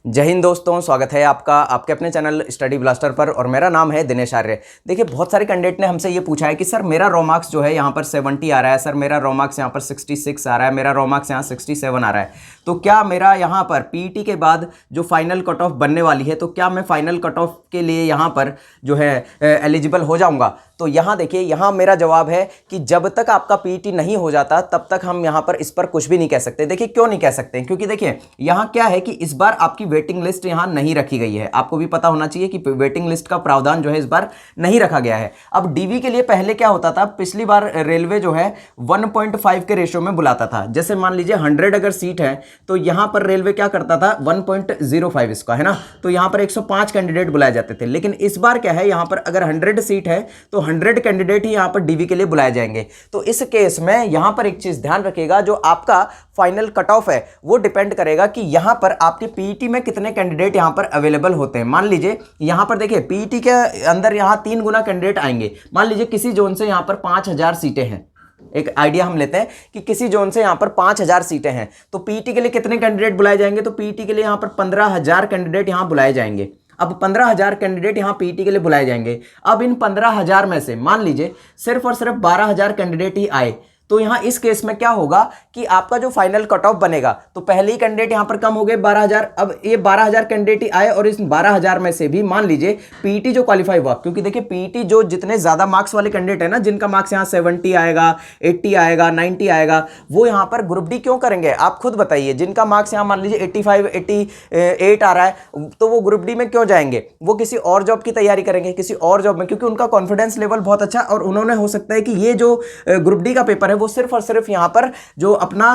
जय हिंद दोस्तों, स्वागत है आपका आपके अपने चैनल स्टडी ब्लास्टर पर और मेरा नाम है दिनेश आर्य। देखिए, बहुत सारे कैंडिडेट ने हमसे ये पूछा है कि सर मेरा रो मार्क्स जो है यहाँ पर 70 आ रहा है, सर मेरा रो मार्क्स यहाँ पर 66 आ रहा है, मेरा रो मार्क्स यहाँ 67 आ रहा है, तो क्या मेरा यहाँ पर पीईटी के बाद जो फाइनल कट ऑफ बनने वाली है, तो क्या मैं फाइनल कट ऑफ के लिए यहाँ पर जो है एलिजिबल हो जाऊँगा? तो यहाँ देखिए, यहाँ मेरा जवाब है कि जब तक आपका पीईटी नहीं हो जाता तब तक हम यहाँ पर इस पर कुछ भी नहीं कह सकते। देखिए क्यों नहीं कह सकते, क्योंकि देखिए यहाँ क्या है कि इस बार आपकी वेटिंग लिस्ट यहाँ नहीं रखी गई है। आपको भी पता होना चाहिए कि वेटिंग लिस्ट का प्रावधान जो है इस बार नहीं रखा गया है। अब डीवी के लिए पहले क्या होता था, पिछली बार रेलवे जो है 1.5 के रेशियो में बुलाता था। जैसे मान लीजिए 100 अगर सीट है तो यहाँ पर रेलवे क्या करता था, 1.05 इसका है ना, तो यहाँ पर 105 कैंडिडेट बुलाए जाते थे। लेकिन इस बार क्या है, यहाँ पर अगर 100 सीट है तो 100 कैंडिडेट ही यहाँ पर डीवी के लिए बुलाए जाएंगे। तो इस केस में यहाँ पर एक चीज ध्यान रखिएगा, जो आपका फाइनल कट ऑफ है वो डिपेंड करेगा कि यहाँ पर आपके पीईटी में कितने कैंडिडेट यहाँ पर अवेलेबल होते हैं। मान लीजिए यहाँ पर देखिए पीईटी के अंदर यहाँ 3 गुना कैंडिडेट आएंगे। मान लीजिए किसी जोन से यहाँ पर 5000 सीटें हैं, एक आइडिया हम लेते हैं कि किसी जोन से यहाँ पर 5000 सीटें हैं, तो पीईटी के लिए कितने कैंडिडेट बुलाए जाएंगे? तो पीईटी के लिए यहाँ पर 15000 कैंडिडेट यहाँ बुलाए जाएंगे। अब 15000 कैंडिडेट यहाँ पीईटी के लिए बुलाए जाएंगे। अब इन 15000 में से मान लीजिए सिर्फ और सिर्फ 12000 कैंडिडेट ही आए, तो यहाँ इस केस में क्या होगा कि आपका जो फाइनल कट ऑफ बनेगा, तो पहले ही कैंडिडेट यहाँ पर कम हो गए 12000। अब ये 12000 कैंडिडेट ही आए और इस 12000 में से भी मान लीजिए पीईटी जो क्वालिफाई हुआ, क्योंकि देखिए पीईटी जो जितने ज्यादा मार्क्स वाले कैंडिडेट है ना, जिनका मार्क्स यहाँ 70 आएगा, 80 आएगा, 90 आएगा, वो यहाँ पर ग्रुप डी क्यों करेंगे? आप खुद बताइए। जिनका मार्क्स यहाँ मान लीजिए 85, 88 आ रहा है, तो वो ग्रुप डी में क्यों जाएंगे? वो किसी और जॉब की तैयारी करेंगे, किसी और जॉब में, क्योंकि उनका कॉन्फिडेंस लेवल बहुत अच्छा, और उन्होंने हो सकता है कि ये जो ग्रुप डी का पेपर है वो सिर्फ और सिर्फ यहाँ पर जो अपना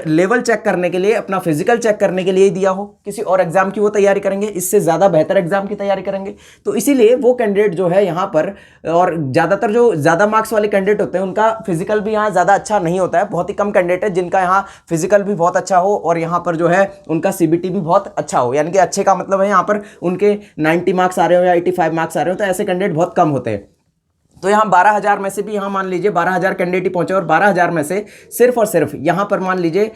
लेवल चेक करने के लिए, अपना फिजिकल चेक करने के लिए ही दिया हो, किसी और एग्जाम की वो तैयारी करेंगे, इससे ज्यादा बेहतर एग्जाम की तैयारी करेंगे। तो इसीलिए वो कैंडिडेट जो है यहाँ पर, और ज्यादातर जो ज्यादा मार्क्स वाले कैंडिडेट होते हैं उनका फिजिकल भी यहाँ ज्यादा अच्छा नहीं होता है। बहुत ही कम कैंडिडेट है जिनका यहाँ फिजिकल भी बहुत अच्छा हो और यहाँ पर जो है उनका सीबीटी भी बहुत अच्छा हो। यानी कि अच्छे का मतलब है यहाँ पर उनके 90 मार्क्स आ रहे हो या 85 मार्क्स आ रहे हो, तो ऐसे कैंडिडेट बहुत कम होते हैं। तो यहाँ 12000 में से भी यहाँ मान लीजिए 12000 कैंडिडेट ही पहुंचे, और 12000 में से सिर्फ और सिर्फ यहाँ पर मान लीजिए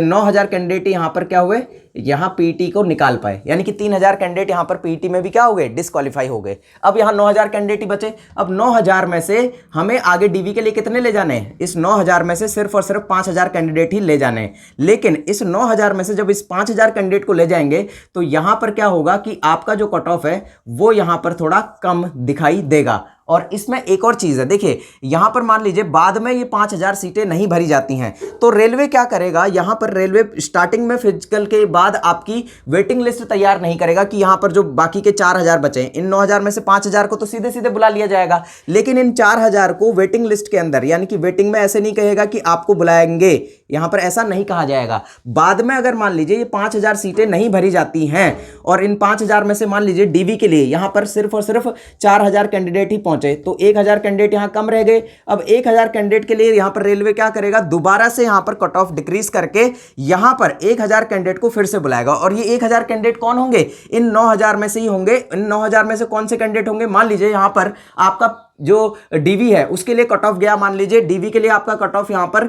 9000 कैंडिडेट यहाँ पर क्या हुए, यहाँ पीईटी को निकाल पाए। यानी कि 3000 कैंडिडेट यहाँ पर पीईटी में भी क्या हो गए, डिस्क्वालीफाई हो गए। अब यहाँ 9000 कैंडिडेट ही बचे। अब 9000 में से हमें आगे डीवी के लिए कितने ले जाने हैं? इस 9000 में से सिर्फ और सिर्फ 5000 कैंडिडेट ही ले जाने हैं। लेकिन इस 9000 में से जब इस 5000 कैंडिडेट को ले जाएंगे तो यहाँ पर क्या होगा कि आपका जो कट ऑफ है वो यहाँ पर थोड़ा कम दिखाई देगा। और इसमें एक और चीज है, देखिए यहां पर मान लीजिए बाद में ये 5000 सीटें नहीं भरी जाती हैं, तो रेलवे क्या करेगा, यहां पर रेलवे स्टार्टिंग में फिजिकल के बाद आपकी वेटिंग लिस्ट तैयार नहीं करेगा कि यहां पर जो बाकी के 4000 बचे हैं, इन 9000 में से 5000 को तो सीधे सीधे बुला लिया जाएगा, लेकिन इन 4000 को वेटिंग लिस्ट के अंदर, यानी कि वेटिंग में ऐसे नहीं कहेगा कि आपको बुलाएंगे, यहां पर ऐसा नहीं कहा जाएगा। बाद में अगर मान लीजिए ये 5000 सीटें नहीं भरी जाती हैं और इन 5000 में से मान लीजिए डीवी के लिए यहां पर सिर्फ और सिर्फ 4000 कैंडिडेट ही पहुंचे, तो 1000 कैंडिडेट यहां कम रह गए। अब 1000 कैंडिडेट के लिए यहां पर रेलवे क्या करेगा, दोबारा से यहां पर कट ऑफ डिक्रीज करके यहां पर 1000 कैंडिडेट को फिर से बुलाएगा। और ये 1000 कैंडिडेट कौन होंगे? इन 9000 में से ही होंगे। इन 9000 में से कौन से कैंडिडेट होंगे? मान लीजिए यहां पर आपका जो डीवी है उसके लिए कट ऑफ गया, मान लीजिए डीवी के लिए आपका कट ऑफ यहां पर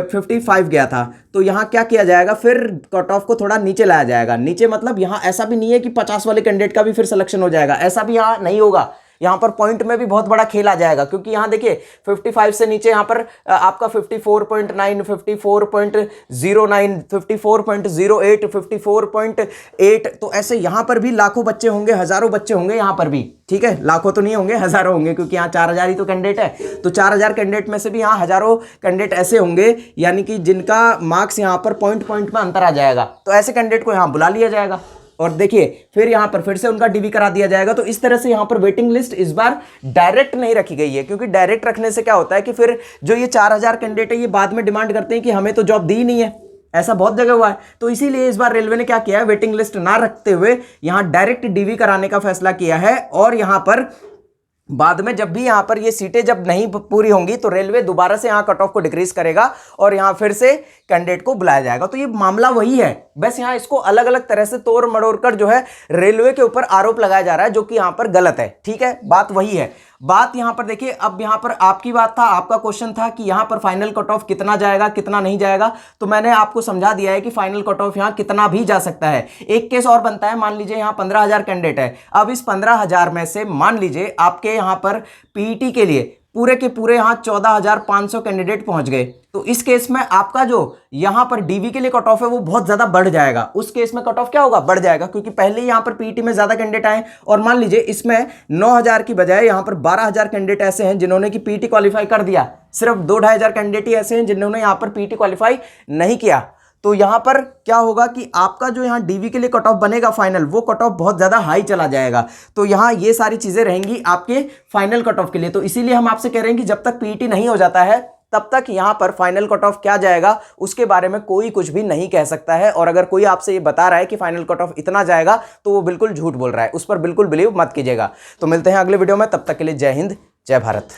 55 गया था, तो यहां क्या किया जाएगा, फिर कट ऑफ को थोड़ा नीचे लाया जाएगा। नीचे मतलब यहां ऐसा भी नहीं है कि 50 वाले कैंडिडेट का भी फिर सिलेक्शन हो जाएगा, ऐसा भी यहां नहीं होगा। यहां पर पॉइंट में भी बहुत बड़ा खेल आ जाएगा, क्योंकि यहां देखिए 55 से नीचे यहां पर आपका 54.9, 54.09, 54.08, 54.8, तो ऐसे यहां पर भी लाखों बच्चे होंगे, हजारों बच्चे होंगे यहां पर भी। ठीक है, लाखों तो नहीं होंगे, हजारों होंगे, क्योंकि यहाँ 4000 ही तो कैंडिडेट है। तो 4000 कैंडिडेट में से भी यहाँ हजारों कैंडिडेट ऐसे होंगे, यानी कि जिनका मार्क्स यहाँ पर पॉइंट में अंतर आ जाएगा, तो ऐसे कैंडिडेट को यहाँ बुला लिया जाएगा। और देखिए फिर यहां पर फिर से उनका डीवी करा दिया जाएगा। तो इस तरह से यहां पर वेटिंग लिस्ट इस बार डायरेक्ट नहीं रखी गई है, क्योंकि डायरेक्ट रखने से क्या होता है कि फिर जो ये 4000 कैंडिडेट है ये बाद में डिमांड करते हैं कि हमें तो जॉब दी ही नहीं है। ऐसा बहुत जगह हुआ है। तो इसीलिए इस बार रेलवे ने क्या किया है, वेटिंग लिस्ट ना रखते हुए यहां डायरेक्ट डीवी कराने का फैसला किया है। और यहां पर बाद में जब भी यहां पर ये सीटें जब नहीं पूरी होंगी तो रेलवे दोबारा से यहां कट ऑफ को डिक्रीज करेगा और यहां फिर से कैंडिडेट को बुलाया जाएगा। तो ये मामला वही है, बस यहाँ इसको अलग अलग तरह से तोड़ मड़ोड़ कर जो है रेलवे के ऊपर आरोप लगाया जा रहा है, जो कि यहाँ पर गलत है। ठीक है, बात वही है। बात यहां पर देखिए, अब यहां पर आपकी बात था, आपका क्वेश्चन था कि यहां पर फाइनल कट ऑफ कितना जाएगा कितना नहीं जाएगा, तो मैंने आपको समझा दिया है कि फाइनल कट ऑफ यहां कितना भी जा सकता है। एक केस और बनता है, मान लीजिए यहां 15,000 कैंडिडेट है, अब इस 15,000 में से मान लीजिए आपके यहां पर पीईटी के लिए पूरे के पूरे यहां 14,500 कैंडिडेट पहुंच गए, तो इस केस में आपका जो यहां पर डीवी के लिए कट ऑफ है वो बहुत ज्यादा बढ़ जाएगा। उस केस में कट ऑफ क्या होगा, बढ़ जाएगा, क्योंकि पहले यहां पर पीईटी में ज्यादा कैंडिडेट आए, और मान लीजिए इसमें 9,000 की बजाय यहां पर 12,000 कैंडिडेट ऐसे हैं जिन्होंने की पीईटी क्वालिफाई कर दिया, सिर्फ 2-2,500 कैंडिडेट ही ऐसे हैं जिन्होंने यहां पर पीईटी क्वालिफाई नहीं किया। तो यहां पर क्या होगा कि आपका जो यहां डीवी के लिए कट ऑफ बनेगा फाइनल, वो कट ऑफ बहुत ज्यादा हाई चला जाएगा। तो यहां ये सारी चीजें रहेंगी आपके फाइनल कट ऑफ के लिए। तो इसीलिए हम आपसे कह रहे हैं कि जब तक पीईटी नहीं हो जाता है तब तक यहां पर फाइनल कट ऑफ क्या जाएगा उसके बारे में कोई कुछ भी नहीं कह सकता है। और अगर कोई आपसे ये बता रहा है कि फाइनल कट ऑफ इतना जाएगा तो वो बिल्कुल झूठ बोल रहा है, उस पर बिल्कुल बिलीव मत कीजिएगा। तो मिलते हैं अगले वीडियो में, तब तक के लिए जय हिंद जय भारत।